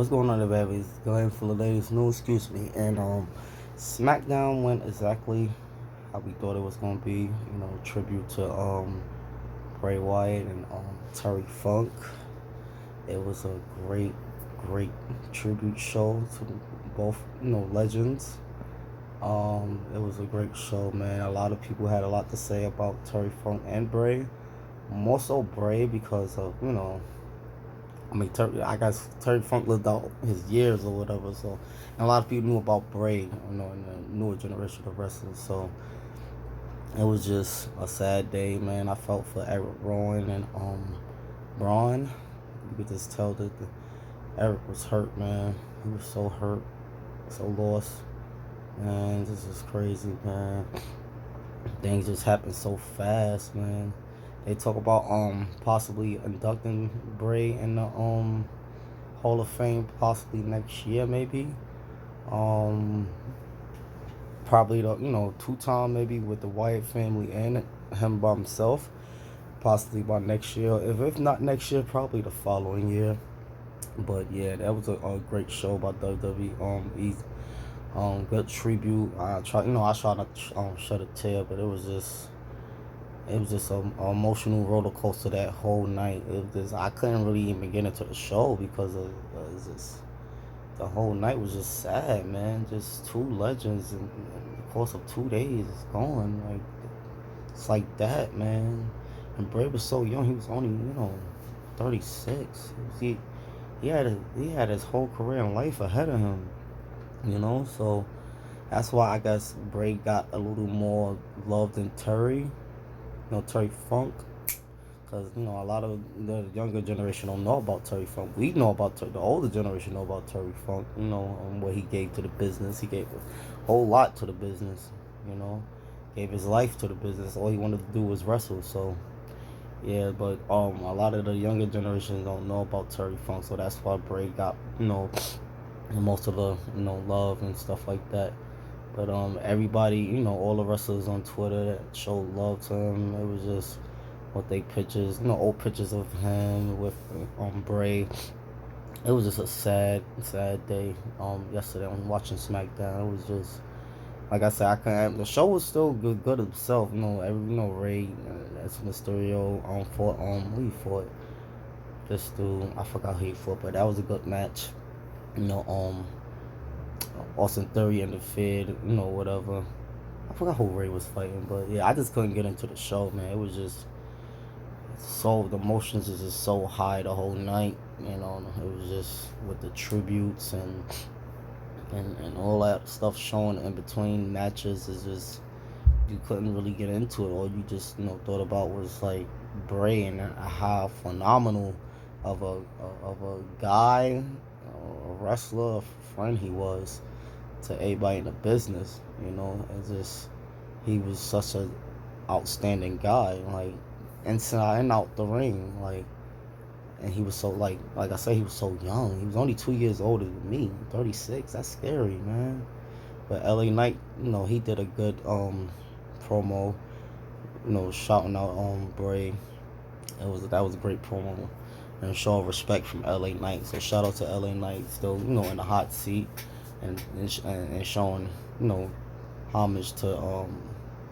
What's going on, everybody? It's Glenn for the latest news. Excuse me. And SmackDown went exactly how we thought it was gonna be. Tribute to Bray Wyatt and Terry Funk. It was a great tribute show to both legends. It was a great show, man. A lot of people had a lot to say about Terry Funk and Bray. More so Bray because of I guess Terry Funk lived out his years or whatever, so and a lot of people knew about Bray, in the newer generation of wrestling. So it was just a sad day, man. I felt for Eric Rowan and Braun. You could just tell that Eric was hurt, man. He was so hurt, so lost. Man, this is crazy, man. Things just happen so fast, man. They talk about possibly inducting Bray in the Hall of Fame possibly next year, maybe. Um, Probably the 2 time maybe with the Wyatt family and him by himself, possibly by next year. If not next year, probably the following year. But yeah, that was a great show by WWE. Good tribute. I tried not to shed a tear, but it was just an emotional roller coaster that whole night. I couldn't really even get into the show because of just the whole night was just sad, man. Just two legends in the course of 2 days gone. Like it's like that, man. And Bray was so young. He was only 36. He had his whole career in life ahead of him. So that's why I guess Bray got a little more love than Terry. Terry Funk, because a lot of the younger generation don't know about Terry Funk. We know about the older generation know about Terry Funk. What he gave to the business. He gave a whole lot to the business. Gave his life to the business. All he wanted to do was wrestle. So yeah, but a lot of the younger generation don't know about Terry Funk. So that's why Bray got most of the love and stuff like that. But everybody, all the wrestlers on Twitter that showed love to him, it was just what they pictures, old pictures of him with Bray. It was just a sad day. Yesterday I'm watching SmackDown. It was just like I said, I couldn't. The show was still good itself. Ray, that's Mysterio fought who he fought. This dude, I forgot who he fought, but that was a good match. You know, Austin Theory interfered, whatever. I forgot who Ray was fighting, but yeah, I just couldn't get into the show, man. It was just the emotions is just so high the whole night. It was just with the tributes and all that stuff showing in between matches is just you couldn't really get into it. All you just thought about was like Bray and how phenomenal of a guy, a wrestler, a friend he was to everybody in the business. It's just he was such a outstanding guy, like inside and out the ring, like. And he was so like I said, he was so young. He was only 2 years older than me, 36. That's scary, man. But LA Knight, he did a good promo, shouting out Bray. That was a great promo and showing respect from LA Knight. So shout out to LA Knight, still in the hot seat and showing homage to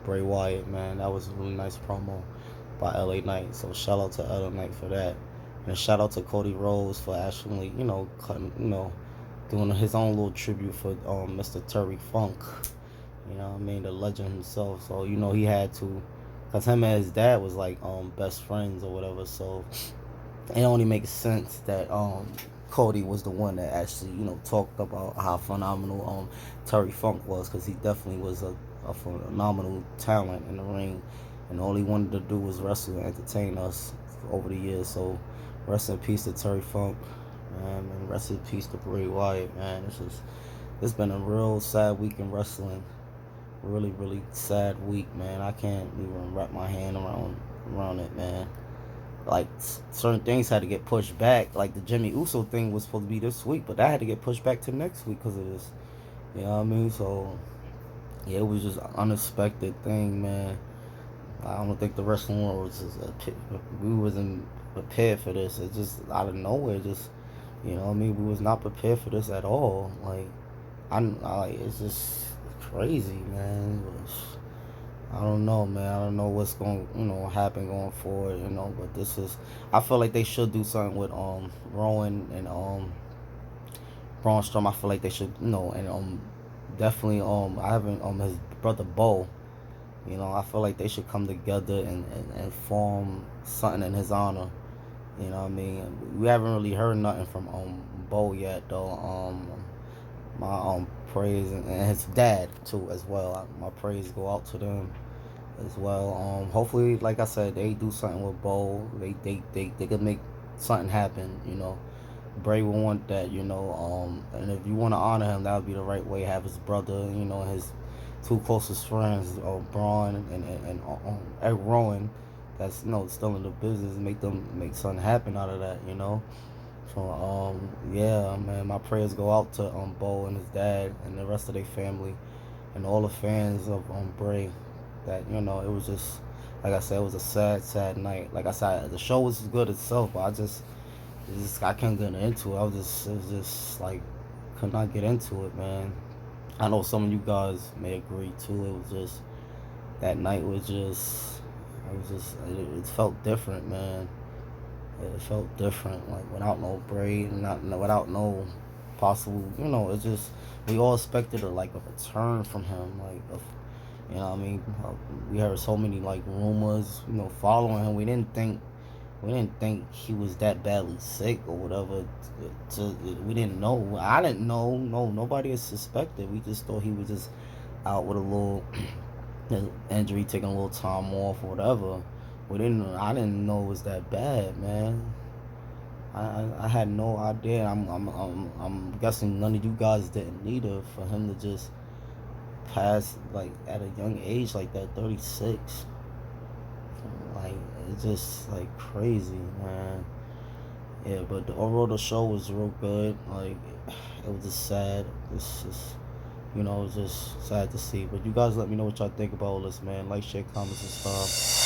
Bray Wyatt, man. That was a really nice promo by LA Knight. So shout out to LA Knight for that. And shout out to Cody Rhodes for actually, cutting, doing his own little tribute for Mr. Terry Funk. The legend himself. So, he had to, because him and his dad was like best friends or whatever. So it only makes sense that Cody was the one that actually, talked about how phenomenal Terry Funk was, because he definitely was a phenomenal talent in the ring. And all he wanted to do was wrestle and entertain us over the years. So rest in peace to Terry Funk, man, and rest in peace to Bray Wyatt, man. It's been a real sad week in wrestling. Really sad week, man. I can't even wrap my hand around it, man. Like certain things had to get pushed back. Like the Jimmy Uso thing was supposed to be this week, but that had to get pushed back to next week because of this. You know what I mean? So yeah, it was just an unexpected thing, man. I don't think the wrestling world was we wasn't prepared for this. It's just out of nowhere. Just You know what I mean? We was not prepared for this at all. Like, it's just crazy, man. I don't know, man. I don't know what's going, happen going forward, But this is, I feel like they should do something with Rowan and Braun Strowman. I feel like they should, and definitely I haven't his brother Bo. I feel like they should come together and form something in his honor. You know what I mean? We haven't really heard nothing from Bo yet though. My praise and his dad too as well. My praise go out to them as well. Hopefully, like I said, they do something with Bo. They could make something happen. Bray will want that. And if you want to honor him, that would be the right way. Have his brother, his two closest friends, Braun and Eric Rowan, that's still in the business. Make something happen out of that. So yeah, man, my prayers go out to Bo and his dad and the rest of their family and all the fans of Bray. That it was just like I said, it was a sad night. Like I said, the show was good itself, but I couldn't get into it. It was just like could not get into it, man. I know some of you guys may agree too. It was just that night it felt different, man. It felt different, like without no Bray, without no possible, it's just we all expected like a return from him, like what I mean. We heard so many like rumors, following him. We didn't think he was that badly sick or whatever. We didn't know. I didn't know. No, nobody had suspected. We just thought he was just out with a little injury, taking a little time off or whatever. I didn't know it was that bad, man. I had no idea. I'm guessing none of you guys didn't either. For him to just pass like at a young age like that, 36. Like it's just like crazy, man. Yeah, but overall the show was real good. Like it was just sad. It's just it was just sad to see. But you guys let me know what y'all think about all this, man. Like, share, comments, and stuff.